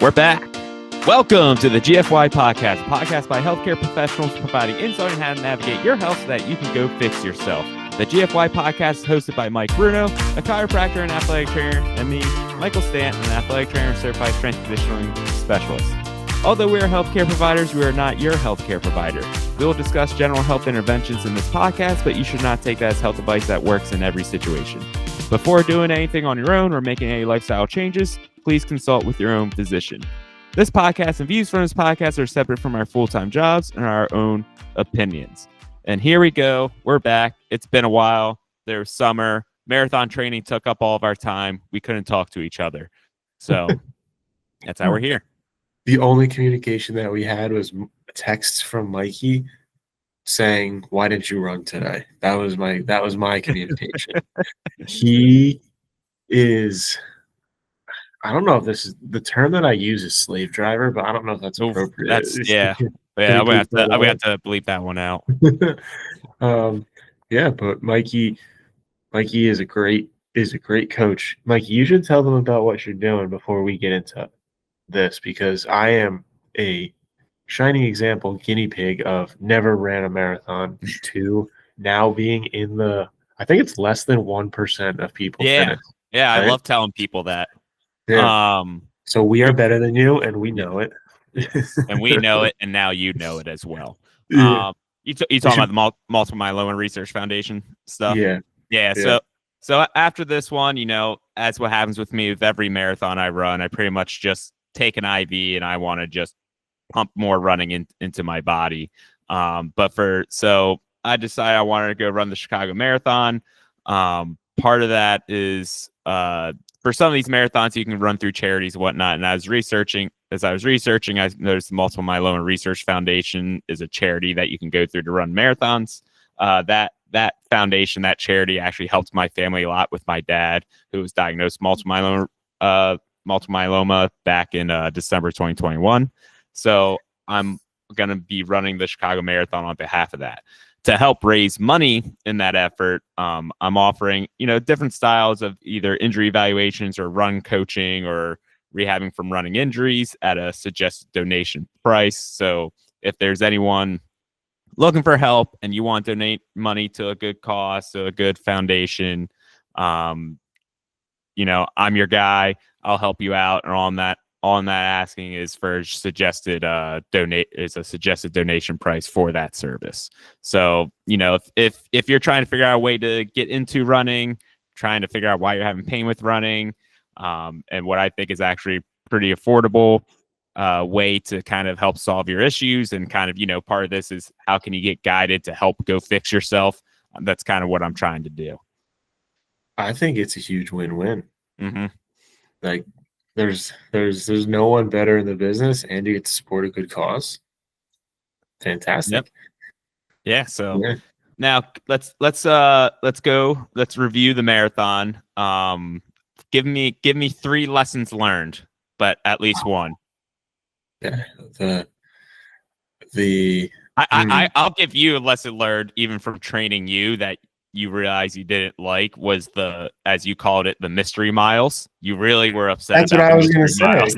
We're back. Welcome to the GFY podcast, a podcast by healthcare professionals providing insight on how to navigate your health so that you can go fix yourself. The GFY podcast is hosted by Mike Bruno, a chiropractor and athletic trainer, and me, Michael Stanton, an athletic trainer and certified strength conditioning specialist. Although we are healthcare providers, we are not your healthcare provider. We will discuss general health interventions in this podcast, but you should not take that as health advice that works in every situation. Before doing anything on your own or making any lifestyle changes, please consult with your own physician. This podcast and views from this podcast are separate from our full-time jobs and our own opinions. And here we go. We're back. It's been a while. There was summer. Marathon training took up all of our time. We couldn't talk to each other. So that's how we're here. The only communication that we had was texts from Mikey saying, "Why didn't you run today?" That was my communication. He is, I don't know if this is the term that I use is slave driver, but I don't know if that's appropriate. I'm gonna have to bleep that one out. But Mikey is a great coach. Mikey, you should tell them about what you're doing before we get into this, because I am a shining example guinea pig of never ran a marathon to now being in the, I think it's less than 1% of people finish. Yeah, right? I love telling people that. Yeah. So we are better than you, and we know it. And we know it, and now you know it as well. Yeah. You talking about the Multiple Myeloma Research Foundation stuff? Yeah. So after this one, as what happens with me with every marathon I run, I pretty much just take an IV and I want to just pump more running into my body. So I decided I wanted to go run the Chicago Marathon. Part of that is for some of these marathons, you can run through charities and whatnot. And as I was researching, I noticed the Multiple Myeloma Research Foundation is a charity that you can go through to run marathons. That foundation, that charity actually helped my family a lot with my dad, who was diagnosed multiple myeloma back in December 2021. So I'm going to be running the Chicago Marathon on behalf of that. To help raise money in that effort, I'm offering, different styles of either injury evaluations or run coaching or rehabbing from running injuries at a suggested donation price. So if there's anyone looking for help and you want to donate money to a good cause, to a good foundation, I'm your guy. I'll help you out. And on that asking is for suggested a suggested donation price for that service. So, if you're trying to figure out a way to get into running, trying to figure out why you're having pain with running, and what I think is actually pretty affordable way to kind of help solve your issues, and kind of, part of this is how can you get guided to help go fix yourself? That's kind of what I'm trying to do. I think it's a huge win-win. Mm-hmm. Like, there's no one better in the business, and you get to support a good cause. Fantastic. Yep. Yeah. So now let's review the marathon. Give me 3 lessons learned, but at least one. Yeah. I'll give you a lesson learned even from training you that you realize you didn't like was as you called it, the mystery miles. You really were upset. That's what I was going to say.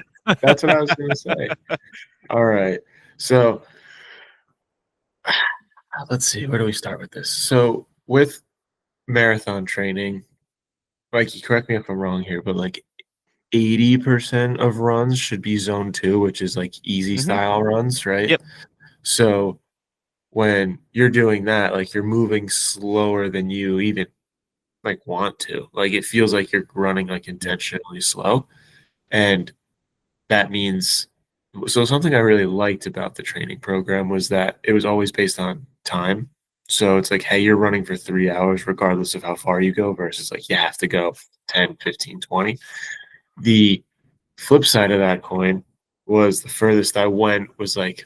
That's what I was going to say. All right. So let's see. Where do we start with this? So with marathon training, Mikey, correct me if I'm wrong here, but like 80% of runs should be zone 2, which is like easy style runs, right? Yep. So when you're doing that, like you're moving slower than you even like want to. Like it feels like you're running like intentionally slow. And that means, so something I really liked about the training program was that it was always based on time. So it's like, hey, you're running for 3 hours regardless of how far you go, versus like you have to go 10, 15, 20. The flip side of that coin was the furthest I went was like,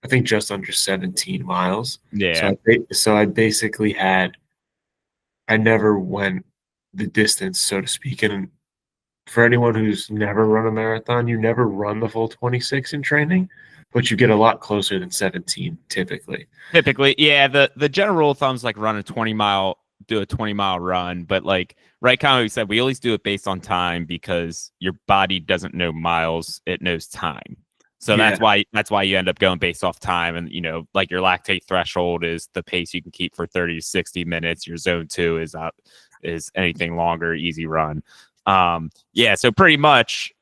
I think just under 17 miles. Yeah. So I basically I never went the distance, so to speak. And for anyone who's never run a marathon, you never run the full 26 in training, but you get a lot closer than 17 typically. Yeah. The general rule of thumb is like run a 20-mile do a 20-mile run, but like right, kind of like we said, we always do it based on time because your body doesn't know miles, it knows time. So Yeah. that's why you end up going based off time. And like your lactate threshold is the pace you can keep for 30 to 60 minutes. Your zone 2 is anything longer, easy run. Yeah, so pretty much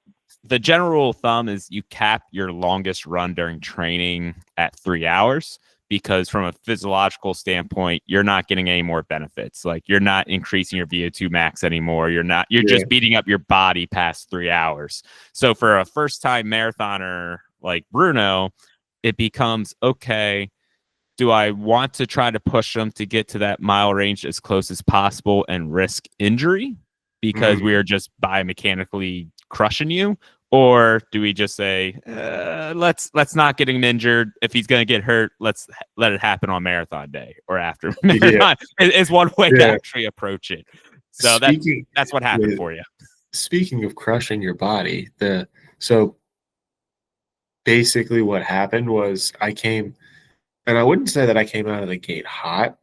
the general rule of thumb is you cap your longest run during training at 3 hours, because from a physiological standpoint, you're not getting any more benefits. Like you're not increasing your VO2 max anymore. You're Yeah. just beating up your body past 3 hours. So for a first time marathoner like Bruno, it becomes okay. Do I want to try to push them to get to that mile range as close as possible and risk injury because we Mm. are just biomechanically crushing you? Or do we just say, let's not get him injured. If he's going to get hurt, let's let it happen on marathon day or after Yeah. marathon. Is one way to Yeah. actually approach it. So Speaking that's what happened yeah, for you. speaking of crushing your body, so basically what happened was I came, and I wouldn't say that I came out of the gate hot,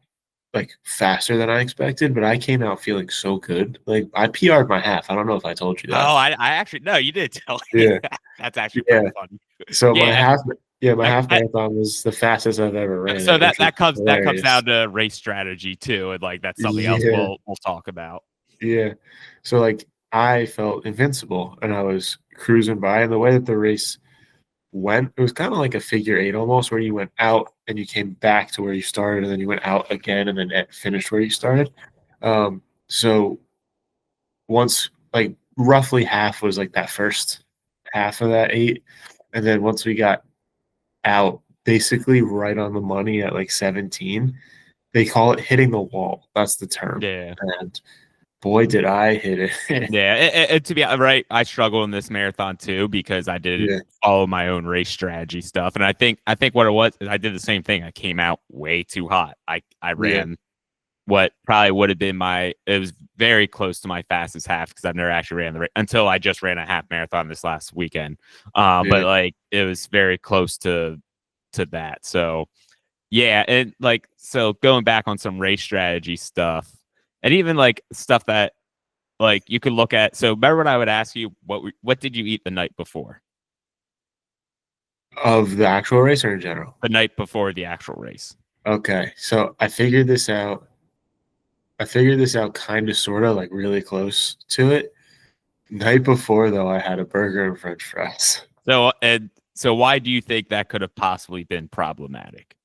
like faster than I expected, but I came out feeling so good. Like I PR'd my half. I don't know if I told you that. Oh, I actually, no, you did tell me. Yeah. That's actually Yeah. pretty funny. So Yeah. my I, half I, marathon was the fastest I've ever ran so it, that which was that comes hilarious. down to race strategy too, and like that's something else Yeah. we'll talk about. Yeah. So like I felt invincible and I was cruising by, and the way that the race went, it was kind of like a figure eight almost, where you went out and you came back to where you started, and then you went out again and then finished where you started. So once, like, roughly half was like that first half of that eight, and then once we got out, basically right on the money at like 17, they call it hitting the wall. That's the term. Yeah. And boy, did I hit it. Yeah, to be right, I struggle in this marathon too because I did Yeah. all my own race strategy stuff, and I think what it was is I did the same thing. I came out way too hot. I Yeah. ran what probably would have been it was very close to my fastest half because I've never actually ran the race until I just ran a half marathon this last weekend. But Yeah. like it was very close to that. So yeah, and like so going back on some race strategy stuff, and even like stuff that like you could look at. So remember when I would ask you what did you eat the night before? Of the actual race or in general? The night before the actual race. Okay. So I figured this out. I figured this out kind of sort of like really close to it. Night before though, I had a burger and French fries. So why do you think that could have possibly been problematic?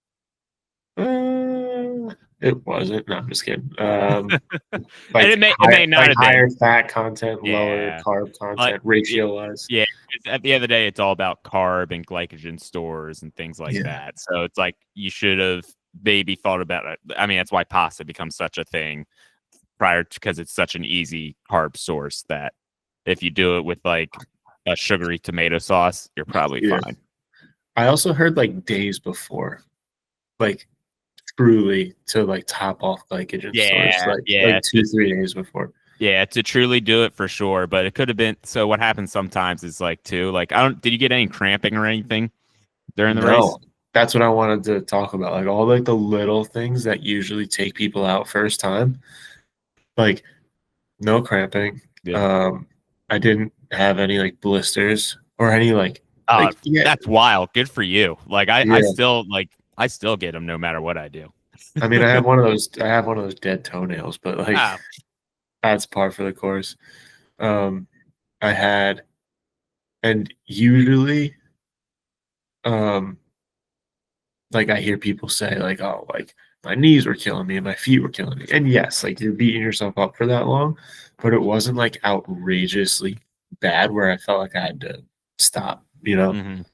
It wasn't. No, I'm just kidding. And Like it may not have higher been. fat content, lower Yeah. carb Like content, ratio wise. yeah, at the end of the day, it's all about carb and glycogen stores and things like Yeah. that. So it's like you should have maybe thought about it. I mean, that's why pasta becomes such a thing prior to because it's such an easy carb source that if you do it with like a sugary tomato sauce, you're probably Yeah. fine. I also heard like days before, like truly to like top off glycogen stores, Yeah, like yeah. 2-3 days before. Yeah, to truly do it for sure, but it could have been. So what happens sometimes is like too, like I don't. Did you get any cramping or anything during the race? No, that's what I wanted to talk about. Like all like the little things that usually take people out first time. Like no cramping. Good. Um, I didn't have any like blisters or any yeah, That's wild. Good for you. Like yeah. I still get them no matter what I do. I mean, I have one of those dead toenails, but like Ah, that's par for the course. Um, I had, and usually, um, like I hear people say like, oh, like my knees were killing me and my feet were killing me. And yes, like you're beating yourself up for that long, but it wasn't like outrageously bad where I felt like I had to stop, mhm.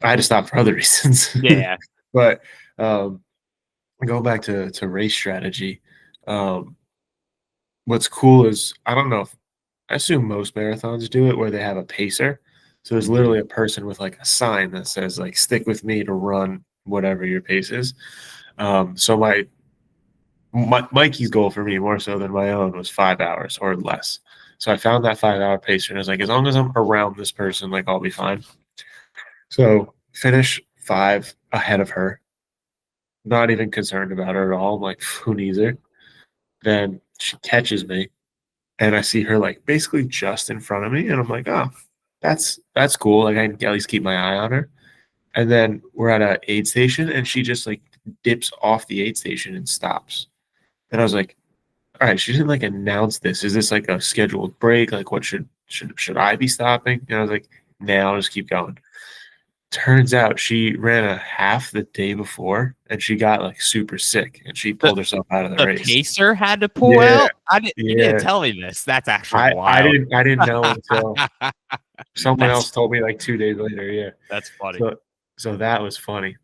I had to stop for other reasons. Yeah. But going back to race strategy, um, what's cool is I don't know if I assume most marathons do it where they have a pacer. So there's Mhm. literally a person with like a sign that says like stick with me to run whatever your pace is. So my Mikey's goal for me more so than my own was 5 hours or less. So I found that 5 hour pacer and I was like, as long as I'm around this person, like I'll be fine. So finish 5 ahead of her. Not even concerned about her at all. I'm like, who needs her? then she catches me, and I see her like basically just in front of me, and I'm like, oh, that's cool. Like I can at least keep my eye on her. And then we're at a aid station, and she just like dips off the aid station and stops. And I was like, all right, she didn't like announce this. Is this like a scheduled break? Like, what should I be stopping? And I was like, nah, I'll just keep going. Turns out she ran a half the day before, and she got like super sick, and she The pulled herself out of the the race. pacer had to pull Yeah, out. You didn't yeah. tell me this. That's actually I wild. didn't know until someone else That's told me like 2 days later. Yeah. that's funny. So that was funny.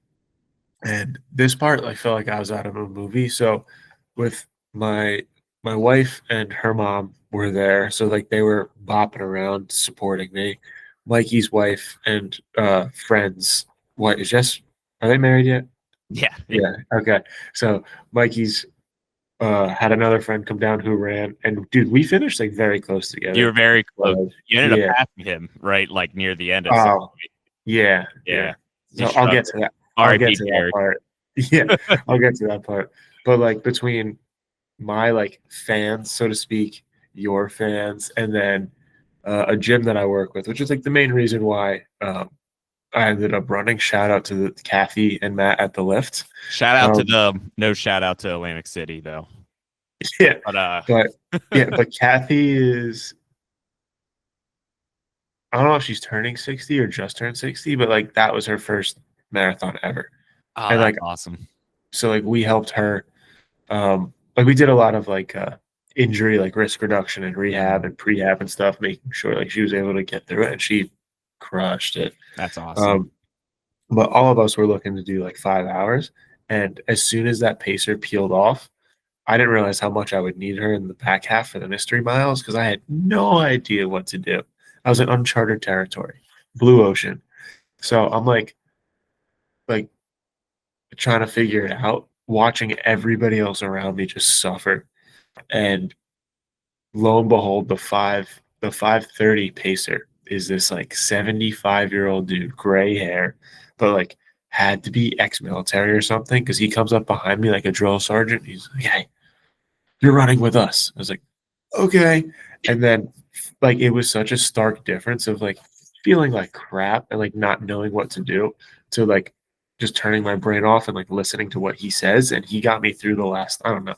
And this part, I felt like I was out of a movie. So with my my wife and her mom were there. So like they were bopping around supporting me. Mikey's wife and friends. What is just are they married yet? Yeah, yeah. Yeah. Okay. So Mikey's had another friend come down who ran, and dude, we finished like very close You were together. very close. You ended up Yeah. passing him right, like near the end at some Oh, point. yeah, Yeah, yeah. he So I'll shoved get it. to that. I'll get R.I.P. to that Jared. part. Yeah, I'll get to that part. But like between my like fans, so to speak, your fans, and then a gym that I work with, which is like the main reason why I ended up running. Shout out to Kathy and Matt at the lift. Shout out to Um, them. No shout out to Atlantic City though. yeah, But but but Kathy is. I don't know if she's turning 60 or just turned 60, but like that was her first marathon ever. oh, And that's like awesome. so like we helped her like we did a lot of like injury like risk reduction and rehab and prehab and stuff, making sure like she was able to get through it, and she crushed it. That's awesome. Um but all of us were looking to do like 5 hours, and as soon as that pacer peeled off, I didn't realize how much I would need her in the back half for the mystery miles because I had no idea what to do. I was in uncharted territory, blue ocean. So I'm like trying to figure it out, watching everybody else around me just suffer. And lo and behold, the 5:30 pacer is this like 75-year-old dude, gray hair, but like had to be ex-military or something because he comes up behind me like a drill sergeant. He's like, hey, you're running with us. I was like, okay. And then like it was such a stark difference of like feeling like crap and like not knowing what to do to like just turning my brain off and like listening to what he says. And he got me through the last, I don't know,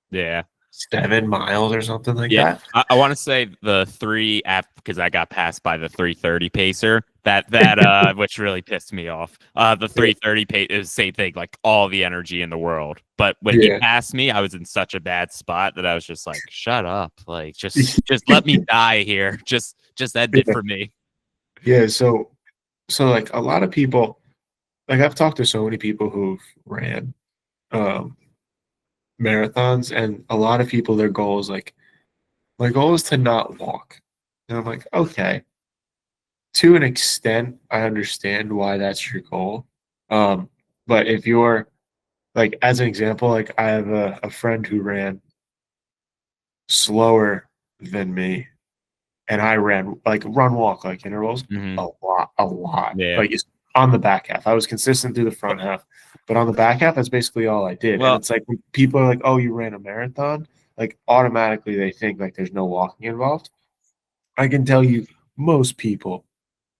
Yeah. 7 miles or something like Yeah, that. I want to say the three app because I got passed by the 330 pacer. That which really pissed me off. The 330 pace is the same thing, like all the energy in the world. But when he Yeah. passed me, I was in such a bad spot that I was just like, "Shut up! Like, just let me die here. Just end it Yeah. for me." Yeah. So like a lot of people, like I've talked to so many people who've ran um marathons, and a lot of people, their goal is like, my goal is to not walk. And I'm like, okay, to an extent, I understand why that's your goal. But if you're like, as an example, like I have a friend who ran slower than me, and I ran like run walk like intervals Hmm. a lot. Yeah. Like it's on the back half. I was consistent through the front half, but on the back half, that's basically all I did. And Well, it's like when people are like, "Oh, you ran a marathon," like automatically they think like there's no walking involved. I can tell you, most people,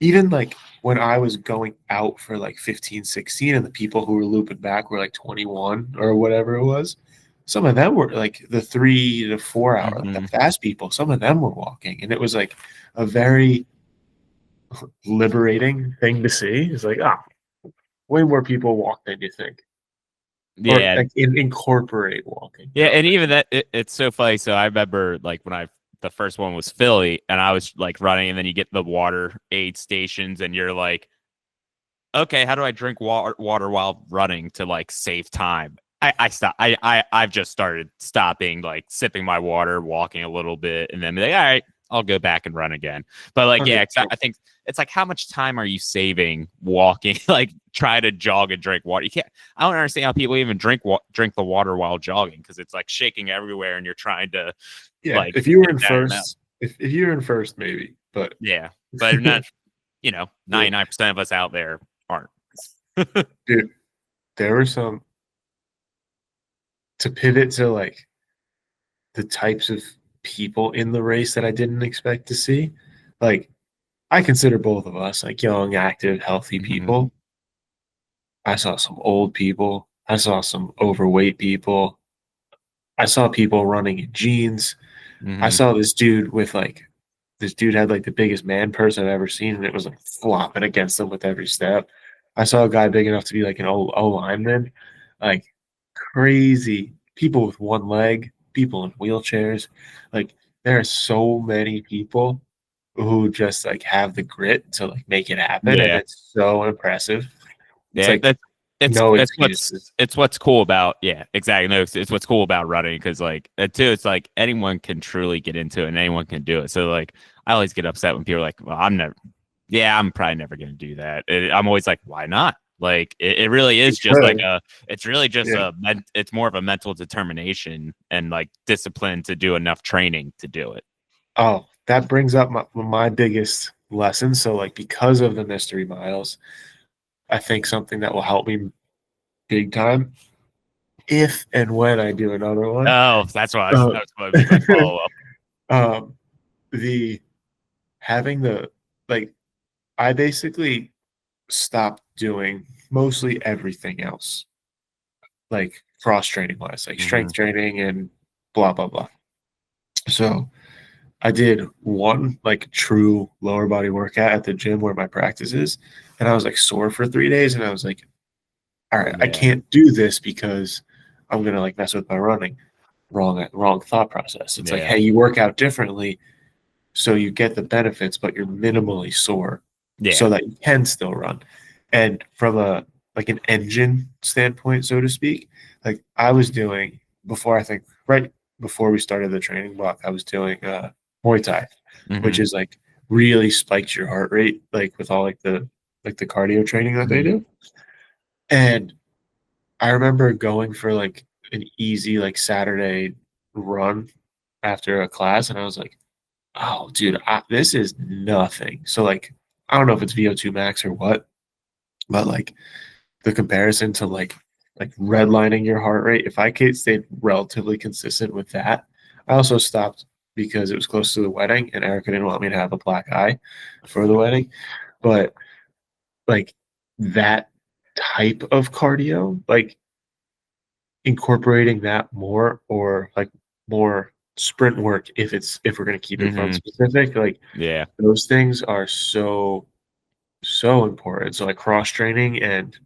even like when I was going out for like 15, 16, and the people who were looping back were like 21 or whatever it was, some of them were like the 3 to 4 hour, like the mhm. fast people, some of them were walking. And it was like a very liberating thing to see. It's like, ah, way more people walk than you think, or Yeah, like incorporate walking. yeah, and even that it's so funny. So I remember like when I the first one was Philly, and I was like running, and then you get the water aid stations, and you're like, okay, how do I drink water while running to like save time? I stop. I've just started stopping, like sipping my water, walking a little bit, and then be like, all right, I'll go back and run again. But like, yeah, 100%. I think it's like, how much time are you saving walking? Like, try to jog and drink water. You can't. I don't understand how people even drink the water while jogging because it's like shaking everywhere, and you're trying to Yeah, like if you were get in that amount. first, if you're in first, maybe, but Yeah, but not. yeah, 99% of us out there aren't. dude, there were some to pivot to like the types of people in the race that I didn't expect to see. Like, I consider both of us like young, active, healthy Hmm. people. I saw some old people. I saw some overweight people. I saw people running in jeans. I Hmm. saw this dude with like this dude had like the biggest man purse I've ever seen, and it was like flopping against him with every step. I saw a guy big enough to be like an O lineman, like crazy people with one leg, people in wheelchairs. Like there are so many people who just like have the grit to like make it happen, and Yeah. it's so impressive. It's Yeah, like no excuses. it's what's cool about, yeah, exactly. No, it's what's cool about running, because like too, it's like anyone can truly get into it and anyone can do it. So like I always get upset when people are like, well, I'm never, yeah, I'm probably never gonna do that. I'm always like, why not? Like it really You is just like could, it's really just yeah. it's more of a mental determination and like discipline to do enough training to do it. Oh, that brings up my biggest lesson. So like because of the mystery miles, I think something that will help me big time if and when I do another one. Oh, that's why Uh, that was going to be my follow up. um, the having the like I basically stopped doing mostly everything else, like cross training wise, like Hmm. strength training and blah blah blah. So I did one like true lower body workout at the gym where my practice is, and I was like sore for 3 days, and I was like, all right, I Yeah. can't do this because I'm gonna like mess with my running. Wrong thought process. It's like, Yeah. hey, you work out differently, so you get the benefits, but you're minimally sore, Yeah. so that you can still run. And from a like an engine standpoint, so to speak, like I was doing before, I think right before we started the training block, I was doing Muay Thai, which Hmm. is like really spikes your heart rate, like with all like the cardio training that they Hmm. do. And I remember going for like an easy like Saturday run after a class, and I was like, "Oh, dude, this is nothing." So like, I don't know if it's VO2 max or what, but like the comparison to like redlining your heart rate, if I could stay relatively consistent with that. I also stopped because it was close to the wedding, and Erica didn't want me to have a black eye for the wedding. But like that type of cardio, like incorporating that more or like more sprint work if we're going to keep it fun Hmm. specific, like Yeah. those things are so important. So like cross training, and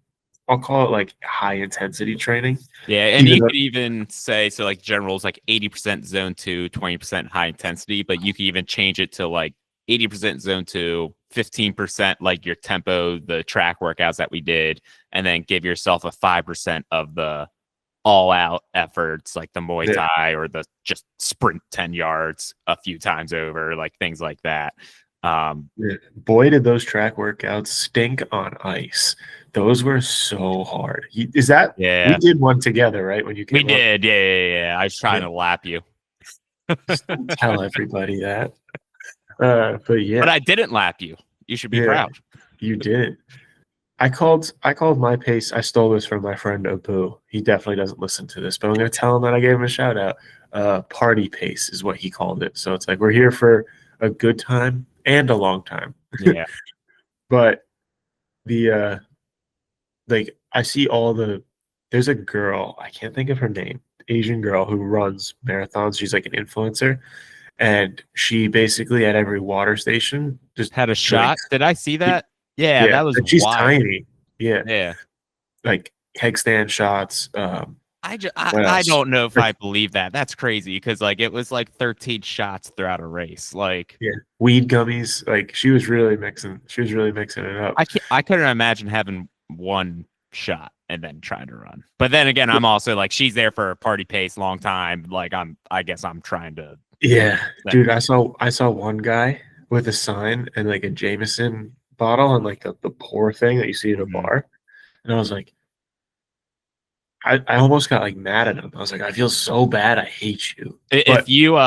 I'll call it like high intensity training, Yeah. And even you though could even say, so like general is like 80% zone two, 20% high intensity, but you could even change it to like 80% zone two, 15% like your tempo, the track workouts that we did, and then give yourself a 5% of the all out efforts like the Muay yeah, Thai or the just sprint 10 yards a few times over, like things like that. yeah, boy did those track workouts stink on ice. Those were so hard. Is that we Yeah, did one together, right, when you we came up? did. Yeah. I was trying Yeah, to lap you, just don't tell everybody that. But but yeah, I didn't lap you. You should be yeah, proud. you did. I called my pace. I stole this from my friend Abu. He definitely doesn't listen to this, but I'm gonna tell him that I gave him a shout out. Party pace is what he called it. So it's like we're here for a good time and a long time. Yeah. But the like I see all there's a girl, I can't think of her name, Asian girl who runs marathons. She's like an influencer, and she basically at every water station just Had a shot. drinks. Did I see that? Yeah, Yeah, that was and she's wild. tiny. Yeah, Yeah. like keg stand shots. What I else? don't know if Like, I believe that. That's crazy because like it was like 13 shots throughout a race. Like yeah, weed gummies. Like she was really mixing. She was really mixing it up. I couldn't imagine having one shot and then trying to run. But then again, I'm also like she's there for a party pace long time. Like I guess I'm trying to do Yeah, that. dude. I saw one guy with a sign and like a Jameson bottle and like the pour thing that you see at a Mhm. bar, and I was like, I almost got like mad at him. I was like, I feel so bad. I hate you. If But you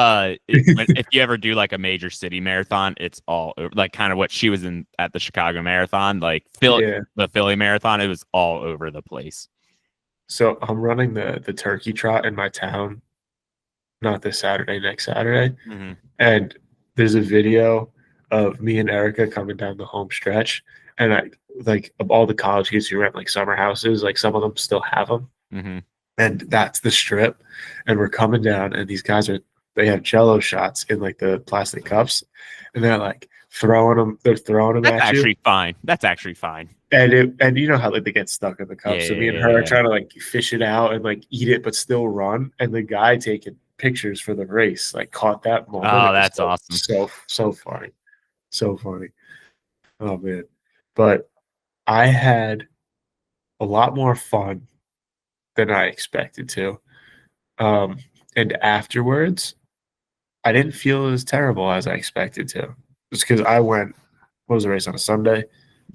if you ever do like a major city marathon, it's all over, like kind of what she was in at the Chicago Marathon, like yeah, the Philly Marathon, it was all over the place. so I'm running the turkey trot in my town not this Saturday, next Saturday. Mm-hmm. And there's a video of me and Erica coming down the home stretch. And I like of all the college kids who rent like summer houses, like some of them still have them. Mm-hmm. And that's the strip. And we're coming down, and these guys they have Jello shots in like the plastic cups, and they're like they're throwing them That's at you. actually fine. That's actually fine. And you know how like they get stuck in the cup. Yeah, So yeah, me and yeah, her are yeah. trying to like fish it out and like eat it, but still run. And the guy taking pictures for the race like caught that moment. Oh, It was that's awesome. so funny, so funny. Oh man, but I had a lot more fun than I expected to. Um, and afterwards, I didn't feel as terrible as I expected to. Just because I went, what was the race on a Sunday?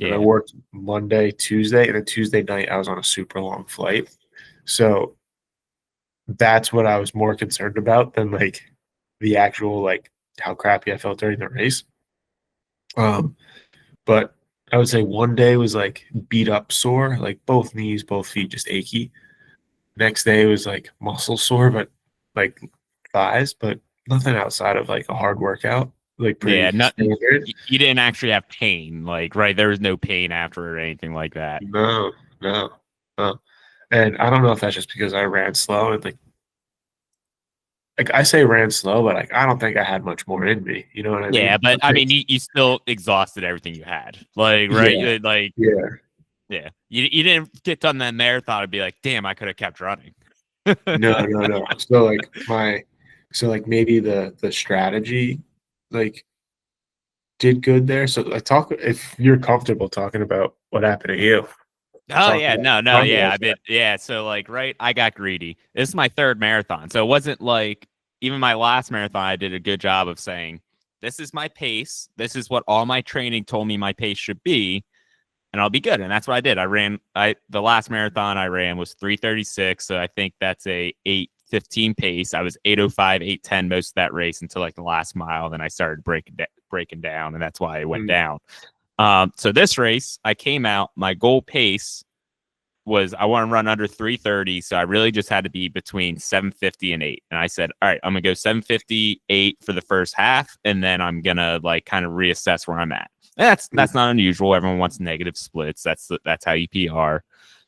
And I Yeah. worked Monday, Tuesday, and then Tuesday night I was on a super long flight. So that's what I was more concerned about than like the actual like how crappy I felt during the race. Um, but I would say one day was like beat up sore, like both knees, both feet just achy. Next day was like muscle sore, but like thighs, but nothing outside of like a hard workout, like Yeah, pretty standard. you didn't actually have pain, like, right? There was no pain after or anything like that. No, no, no. And I don't know if that's just because I ran slow and like I say ran slow, but like I don't think I had much more in me. You know what I Yeah, mean? but I mean, you still exhausted everything you had, like, right? Yeah, Like, yeah. yeah, you didn't get done that marathon and be like, damn, I could have kept running. No, no, no. So like maybe the strategy like did good there. So like talk if you're comfortable talking about what happened to you. Oh Talk yeah, about no, talk yeah, about I that. mean, yeah. So like, right, I got greedy. This is my third marathon, so it wasn't like even my last marathon. I did a good job of saying, "This is my pace. This is what all my training told me my pace should be, and I'll be good." And that's what I did. I the last marathon I ran was 3:36, so I think that's a 8:15 pace. I was 8:05, 8:10 most of that race until like the last mile. Then I started breaking down, and that's why it went Mm, down. So this race, I came out. My goal pace was I want to run under 3:30, so I really just had to be between 7:50 and 8. And I said, all right, I'm gonna go 7:58 for the first half, and then I'm gonna like kind of reassess where I'm at. And that's mm, not unusual. Everyone wants negative splits. That's how you PR.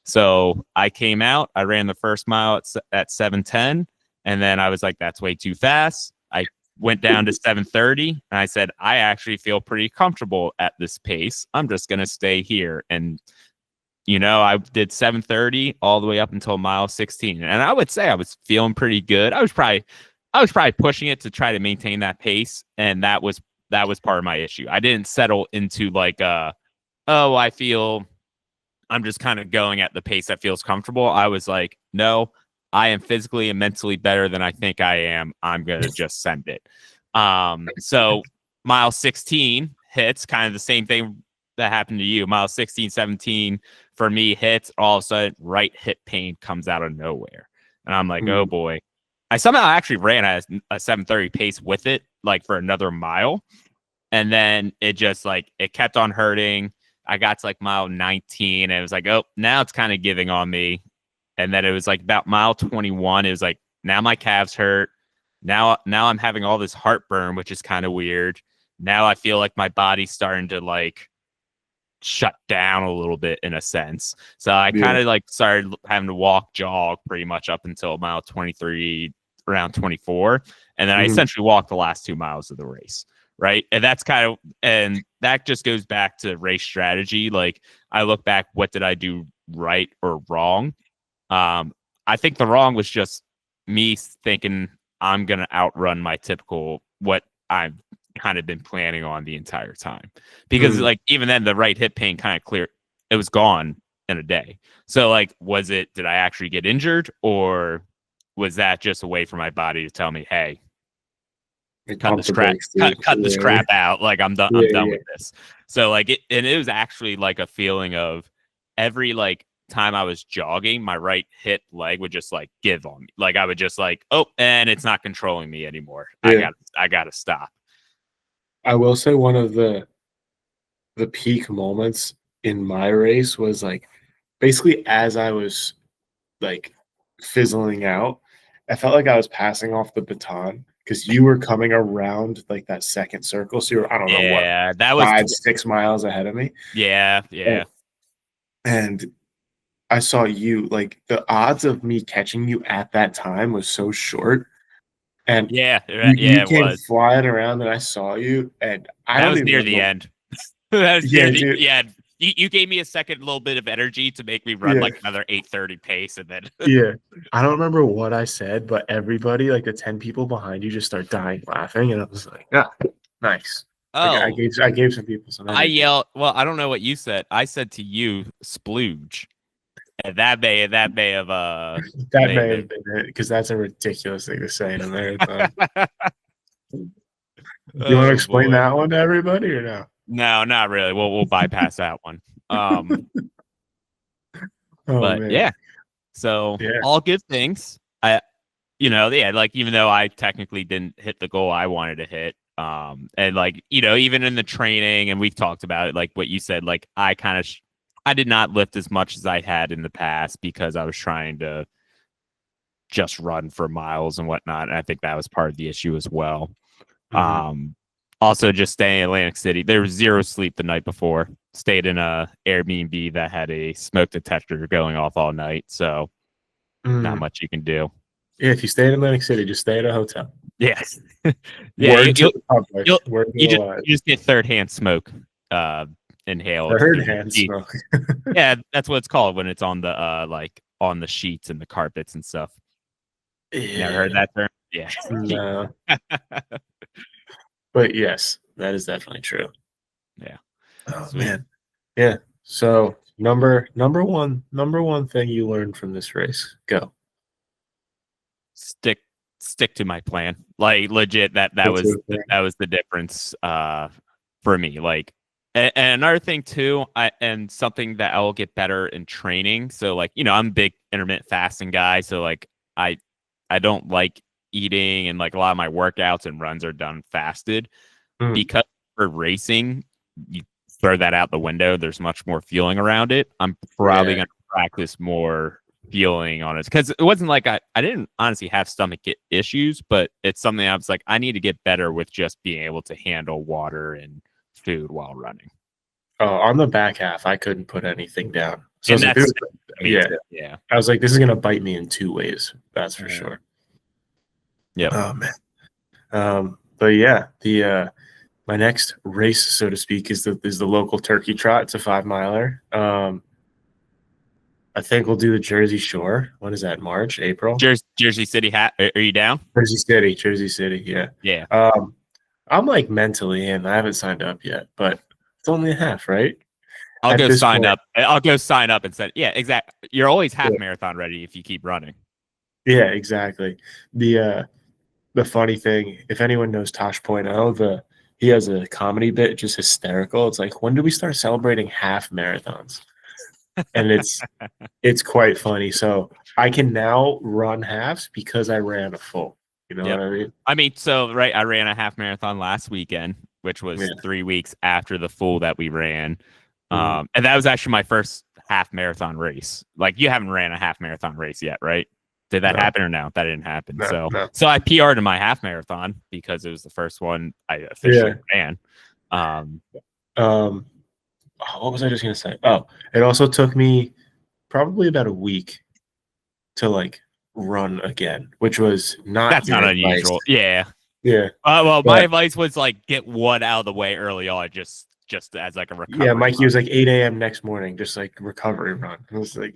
So I came out. I ran the first mile at 7:10, and then I was like, that's way too fast. I went down to 7:30, and I said, I actually feel pretty comfortable at this pace. I'm just gonna stay here and I did 7:30 all the way up until mile 16. And I would say I was feeling pretty good. I was probably pushing it to try to maintain that pace. And that was part of my issue. I didn't settle into like oh, I feel I'm just kind of going at the pace that feels comfortable. I was like, no, I am physically and mentally better than I think I am. I'm gonna just send it. So mile 16 hits, kind of the same thing that happened to you. Mile 16, 17 for me hits, all of a sudden right hip pain comes out of nowhere. And I'm like, oh mm, boy. I somehow actually ran at a 7:30 pace with it, like for another mile. And then it just like it kept on hurting. I got to like mile 19 and it was like, oh, now it's kind of giving on me. And then it was like about mile 21. It was like, now my calves hurt. Now I'm having all this heartburn, which is kind of weird. Now I feel like my body's starting to like shut down a little bit in a sense. So I yeah. kind of like started having to walk, jog pretty much up until mile 23, around 24. And then I Mm, essentially walked the last 2 miles of the race. Right. And that just goes back to race strategy. Like I look back, what did I do right or wrong? Um, I think the wrong was just me thinking I'm going to outrun my typical what I've kind of been planning on the entire time. Because mm. like even then the right hip pain kind of cleared. It was gone in a day. So like did I actually get injured or was that just a way for my body to tell me, hey, Like cut pump this the crap brakes, cut dude. cut this Yeah, crap out. Like I'm yeah, done yeah. with this. So like it was actually like a feeling of every like time I was jogging, my right hip leg would just like give on me. Like I would just like, oh, and it's not controlling me anymore. Yeah. I gotta stop. I will say one of the peak moments in my race was like basically as I was like fizzling out I felt like I was passing off the baton because you were coming around like that second circle. So you were, I don't know what, Yeah, that was 5-6 miles ahead of me. yeah. And I saw you, like the odds of me catching you at that time was so short. And Yeah, you it came was. flying around and I saw you and I That don't was even near the remember. end. That was Yeah, near the dude. yeah. You gave me a second little bit of energy to make me run Yeah. like another 8:30 pace, and then Yeah. I don't remember what I said, but everybody, like the 10 people behind you, just start dying laughing. And I was like, yeah, nice. Like oh, I gave some people some I energy. yelled. Well, I don't know what you said. I said to you, "Splooge," and that may have That may may have have been it because that's a ridiculous thing to say in a marathon. been. Do you want to Oh explain boy. that one to everybody or no? No, not really. We'll bypass that one. Oh But man. yeah. So Yeah. all good things. Yeah, like even though I technically didn't hit the goal I wanted to hit, and like even in the training, and we've talked about it, like what you said, like I did not lift as much as I had in the past because I was trying to just run for miles and whatnot, and I think that was part of the issue as well. Mhm. Also just staying in Atlantic City. There was zero sleep the night before. Stayed in a Airbnb that had a smoke detector going off all night, so not Mm. much you can do. Yeah, if you stay in Atlantic City, just stay at a hotel. Yes. Yeah, Word to the public. you'll Word to you the just wise. you just get third hand smoke inhaled Third through the hand sheet. smoke. Yeah, that's what it's called when it's on the like on the sheets and the carpets and stuff. Never heard Yeah. that term? Yeah. No. But yes, that is definitely true. Yeah. Oh Sweet. man. Yeah. So number one thing you learned from this race. Go. Stick to my plan. Like legit that Stick to it, man. was the difference for me. Like and another thing too, and something that I will get better in training. So like, I'm a big intermittent fasting guy, so like I don't like eating, and like a lot of my workouts and runs are done fasted Mm, because for racing, you throw that out the window. There's much more feeling around it. I'm probably yeah. going to practice more feeling on it because it wasn't like I didn't honestly have stomach issues, but it's something I was like, I need to get better with just being able to handle water and food while running. Oh, on the back half, I couldn't put anything down. So I And was like, that's me yeah. too. Yeah. I was like, this is gonna bite me in two ways. That's for Mhm. sure. Yep. Oh man. But yeah, the my next race, so to speak, is the local turkey trot. It's a 5 miler. I think we'll do the Jersey Shore. When is that? March, April? Jersey City hat. Are you down? Jersey City. Yeah. Yeah. I'm like mentally in. I haven't signed up yet, but it's only a half, right? I'll At go this sign point, up. I'll go sign up and say, yeah, exactly. You're always half yeah, marathon ready if you keep running. yeah, exactly. The funny thing, if anyone knows Tosh.0, he has a comedy bit, just hysterical. It's like, when do we start celebrating half marathons? And it's quite funny. So I can now run halves because I ran a full. You know Yep. what I mean? I mean, so right, I ran a half marathon last weekend, which was Yeah. 3 weeks after the full that we ran. Mhm. And that was actually my first half marathon race. Like you haven't ran a half marathon race yet, right? Did that No, happen or no? That didn't happen. no, no. So I PR'd in my half marathon because it was the first one I officially ran. What was I just gonna say? Oh, it also took me probably about a week to like run again, which was not That's your not advice. unusual. Yeah. Yeah, Well, my but advice was like get one out of the way early on, just as like a yeah, recovery. Mikey was like 8 a.m. next morning, just like recovery run. I was like,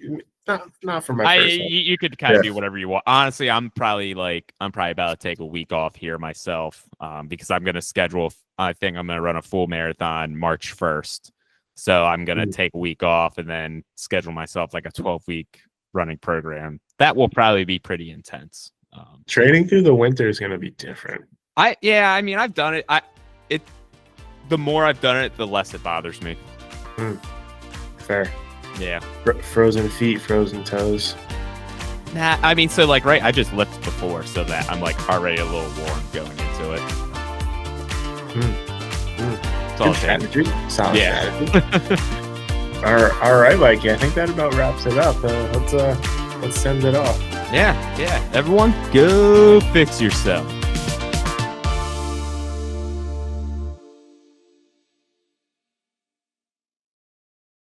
not for my first one. You could kind of do whatever you want. Honestly, I'm probably about to take a week off here myself, because I'm gonna schedule. I think I'm gonna run a full marathon March 1st, so I'm gonna take a week off and then schedule myself like a 12-week running program. That will probably be pretty intense. Training through the winter is gonna be different. I mean, I've done it. The more I've done it, the less it bothers me. Fair. Yeah. Frozen feet, frozen toes. Nah, I mean, so like, right, I just lifted before so that I'm like already a little warm going into it. It's all Good strategy. Solid Yeah. strategy. All right, Mikey. I think that about wraps it up. Let's send it off. Yeah. Everyone, go fix yourself.